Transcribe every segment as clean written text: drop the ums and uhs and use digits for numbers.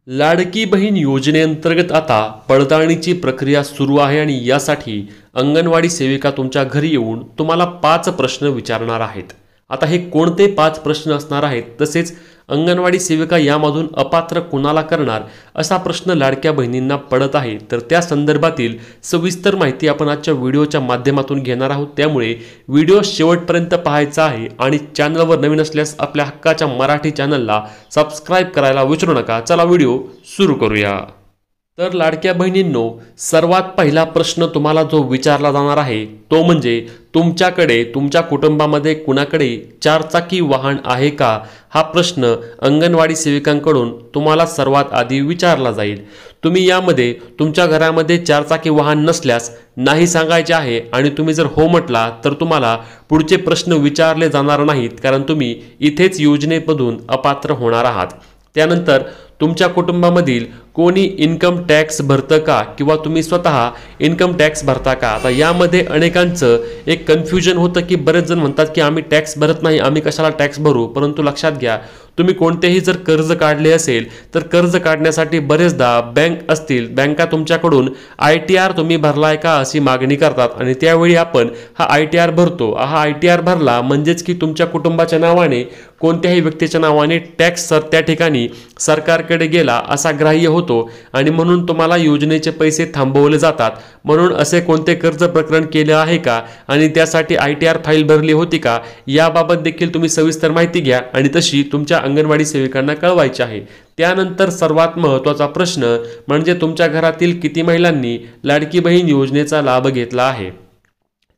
लाडकी बहीण योजनेअंतर्गत आता पडताळणीची प्रक्रिया सुरू आहे आणि यासाठी अंगणवाडी सेविका तुमच्या घरी येऊन तुम्हाला 5 प्रश्न विचारणार आहेत। आता हे कोणते 5 प्रश्न असणार आहेत, तसेच अंगणवाडी सेविका यामधून अपात्र कुणाला करणार असा प्रश्न लाडक्या बहिणींना पडत आहे। तर त्या संदर्भातील सविस्तर माहिती आपण आजच्या व्हिडिओच्या माध्यमातून घेणार आहोत, त्यामुळे व्हिडिओ शेवटपर्यंत पाहायचा आहे आणि चॅनलवर नवीन असल्यास आपल्या हक्काच्या मराठी चॅनलला सबस्क्राइब करायला विसरू नका। चला व्हिडिओ सुरू करूया। तर लाडक्या बहिणींनो, सर्वात पहिला प्रश्न तुम्हाला जो विचारला जाणार आहे तो म्हणजे तुमच्याकडे तुमच्या कुटुंबामध्ये कुणाकडे 4 चाकी वाहन आहे का, हा प्रश्न अंगणवाडी सेविकांकडून तुम्हाला सर्वात आधी विचारला जाईल। तुम्ही यामध्ये तुमच्या घरामध्ये 4 चाकी वाहन नसल्यास नाही सांगायचे आहे आणि तुम्ही जर हो म्हटला तर तुम्हाला पुढचे प्रश्न विचारले जाणार नाहीत, कारण तुम्ही इथेच योजनेमधून अपात्र होणार आहात। त्यानंतर तुमच्या कुटुंबामधील कोणी इन्कम टॅक्स भरतं का किंवा तुम्ही स्वतः इन्कम टॅक्स भरता का। आता यामध्ये अनेकांचं एक कन्फ्युजन होतं की बरेच जण म्हणतात की आम्ही टॅक्स भरत नाही, आम्ही कशाला टॅक्स भरू। परंतु लक्षात घ्या, तुम्ही कोणतेही जर कर्ज काढले असेल तर कर्ज काढण्यासाठी बरेचदा बँक असतील, बँका तुमच्याकडून ITR तुम्ही भरलाय का अशी मागणी करतात आणि त्यावेळी आपण हा ITR भरतो। हा ITR भरला म्हणजेच की तुमच्या कुटुंबाच्या नावाने कोणत्याही व्यक्तीच्या नावाने टॅक्स त्या ठिकाणी सरकारकडे गेला असा ग्राह्य होतो आणि म्हणून तुम्हाला योजनेचे पैसे थांबवले जातात। म्हणून असे कोणते कर्ज प्रकरण केले आहे का आणि त्यासाठी ITR फाईल भरली होती का, याबाबत देखील तुम्ही सविस्तर माहिती घ्या आणि तशी तुमच्या अंगणवाडी सेविकांना कळवायची आहे। त्यानंतर सर्वात महत्त्वाचा प्रश्न म्हणजे तुमच्या घरातील किती महिलांनी लाडकी बहीण योजनेचा लाभ घेतला आहे।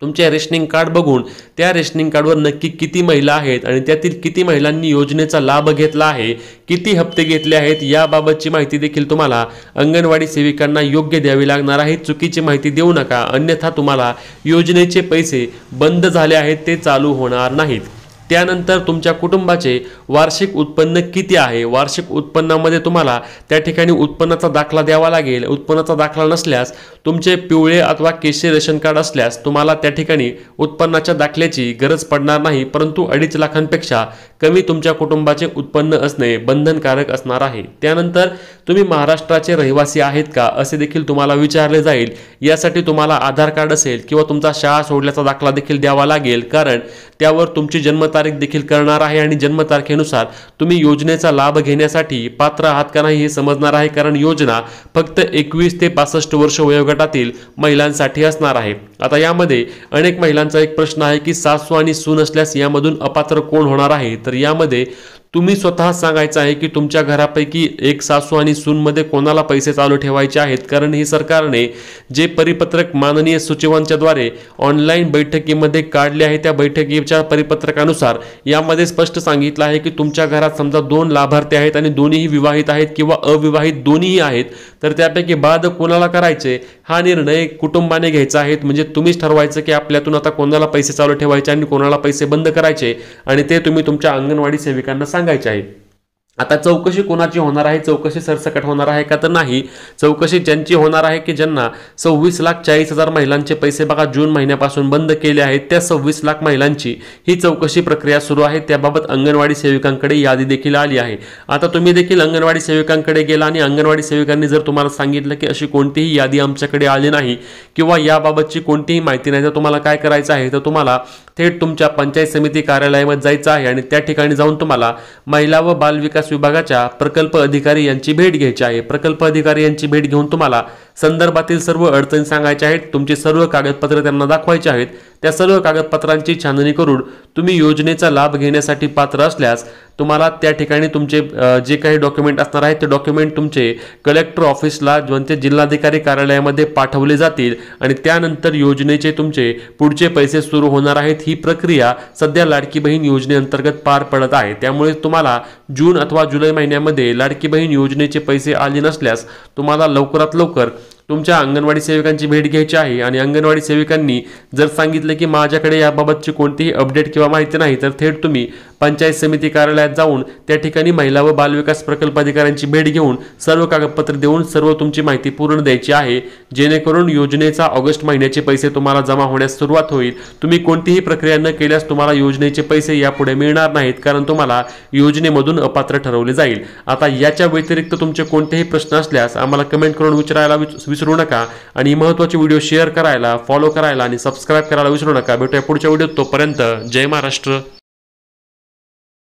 तुमचे रेशनिंग कार्ड बघून त्या रेशनिंग कार्डवर नक्की किती महिला आहेत आणि त्यातील किती महिलांनी योजनेचा लाभ घेतला आहे, किती हप्ते घेतले आहेत, याबाबतची माहिती देखील तुम्हाला अंगणवाडी सेविकांना योग्य द्यावी लागणार आहे। चुकीची माहिती देऊ नका, अन्यथा तुम्हाला योजनेचे पैसे बंद झाले आहेत ते चालू होणार नाहीत। त्यानंतर तुमच्या कुटुंबाचे वार्षिक उत्पन्न किती आहे, वार्षिक उत्पन्नामध्ये तुम्हाला त्या ठिकाणी उत्पन्नाचा दाखला द्यावा लागेल। उत्पन्नाचा दाखला नसल्यास तुमचे पिवळे अथवा केशरी रेशन कार्ड असल्यास तुम्हाला त्या ठिकाणी उत्पन्नाच्या दाखल्याची गरज पडणार नाही, परंतु 2.5 लाखांपेक्षा कमी तुमच्या कुटुंबाचे उत्पन्न असणे बंधनकारक असणार आहे। त्यानंतर तुम्ही महाराष्ट्राचे रहिवासी आहेत का असे देखील तुम्हाला विचारले जाईल। यासाठी तुम्हाला आधार कार्ड असेल किंवा तुमचा शाळा सोडल्याचा दाखला देखील द्यावा लागेल, कारण त्यावर तुमची जन्मतारीख देखील करणार आहे आणि जन्मतारखेनुसार तुम्ही योजनेचा लाभ घेण्यासाठी पात्र आहात का नाही हे समजणार आहे, कारण योजना फक्त 21 ते 65 वर्ष वयोगटातील महिलांसाठी असणार आहे। आता यामध्ये अनेक महिलांचा एक प्रश्न आहे की सासू आणि सून असल्यास यामधून अपात्र कोण होणार आहे। तर यामध्ये तुम्ही स्वतः सांगायचं आहे की तुमच्या घरापैकी एक सासू आणि सूनमध्ये कोणाला पैसे चालू ठेवायचे आहेत, कारण हे सरकारने जे परिपत्रक माननीय सचिवांच्या द्वारे ऑनलाईन बैठकीमध्ये काढले आहे त्या बैठकीच्या परिपत्रकानुसार यामध्ये स्पष्ट सांगितलं आहे की तुमच्या घरात समजा 2 लाभार्थी आहेत आणि दोन्हीही विवाहित आहेत किंवा अविवाहित दोन्हीही आहेत, तर त्यापैकी बाद कोणाला करायचे हा निर्णय कुटुंबाने घ्यायचा आहे। म्हणजे तुम्हीच ठरवायचं की आपल्यातून आता कोणाला पैसे चालू ठेवायचे आणि कोणाला पैसे बंद करायचे आणि ते तुम्ही तुमच्या अंगणवाडी सेविकांना सांगायचे आहे। आता चौकशी कोणाची होणार आहे, चौकशी सरसकट होणार आहे का, तर नाही। चौकशी ज्यांची होणार आहे की ज्यांना 26,40,000 महिलांचे पैसे बघा जून महिन्यापासून बंद केले आहेत, त्या 26 लाख महिलांची ही चौकशी प्रक्रिया सुरू आहे। त्याबाबत अंगणवाडी सेविकांकडे यादी देखील आली आहे। आता तुम्ही देखील अंगणवाडी सेविकांकडे गेला आणि अंगणवाडी सेविकांनी जर तुम्हाला सांगितलं की अशी कोणतीही यादी आमच्याकडे आली नाही किंवा याबाबतची कोणतीही माहिती नाही, तर तुम्हाला काय करायचं आहे, तर तुम्हाला थेट तुमच्या पंचायत समिती कार्यालयामध्ये जायचं आहे आणि त्या ठिकाणी जाऊन तुम्हाला महिला व बाल विकास विभागाच्या प्रकल्प अधिकारी यांची भेट घ्यायची आहे। प्रकल्प अधिकारी यांची भेट घेऊन तुम्हाला संदर्भातील सर्व अडचणी सांगायच्या आहेत, तुमची सर्व कागदपत्रे त्यांना दाखवायची आहेत। त्या सर्व कागदपत्रांची छाननी करून तुम्ही योजनेचा लाभ घेण्यासाठी पात्र असल्यास तुम्हाला त्या ठिकाणी तुमचे जे काही डॉक्युमेंट असणार आहेत ते डॉक्युमेंट तुमचे कलेक्टर ऑफिसला म्हणजे जिल्हाधिकारी कार्यालयामध्ये पाठवले जातील आणि त्यानंतर योजनेचे तुमचे पुढचे पैसे सुरू होणार आहेत। ही प्रक्रिया सध्या लाडकी बहीण योजनेअंतर्गत पार पडत आहे। त्यामुळे तुम्हाला जून अथवा जुलै महिन्यामध्ये लाडकी बहीण योजनेचे पैसे आले नसल्यास तुम्हाला लवकरात लवकर तुमच्या अंगणवाडी सेविकांची भेट घ्यायची आहे आणि अंगणवाडी सेविकांनी जर सांगितले की माझ्याकडे याबाबतची कोणतीही अपडेट किंवा माहिती नाही, तर थेट तुम्ही पंचायत समिती कार्यालयात जाऊन त्या ठिकाणी महिला व बालविकास प्रकल्प अधिकाऱ्यांची भेट घेऊन सर्व कागदपत्रे देऊन सर्व तुमची माहिती पूर्ण द्यायची आहे, जेणेकरून योजनेचा ऑगस्ट महिन्याचे पैसे तुम्हाला जमा होण्यास सुरुवात होईल। तुम्ही कोणतीही प्रक्रिया न केल्यास तुम्हाला योजनेचे पैसे यापुढे मिळणार नाहीत, कारण तुम्हाला योजनेमधून अपात्र ठरवले जाईल। आता याच्या व्यतिरिक्त तुमचे कोणतेही प्रश्न असल्यास आम्हाला कमेंट करून विचारायला विसरू नका आणि महत्त्वाचे व्हिडिओ शेअर करायला, फॉलो करायला आणि सबस्क्राईब करायला विसरू नका। भेटूया पुढच्या व्हिडिओत, तोपर्यंत जय महाराष्ट्र।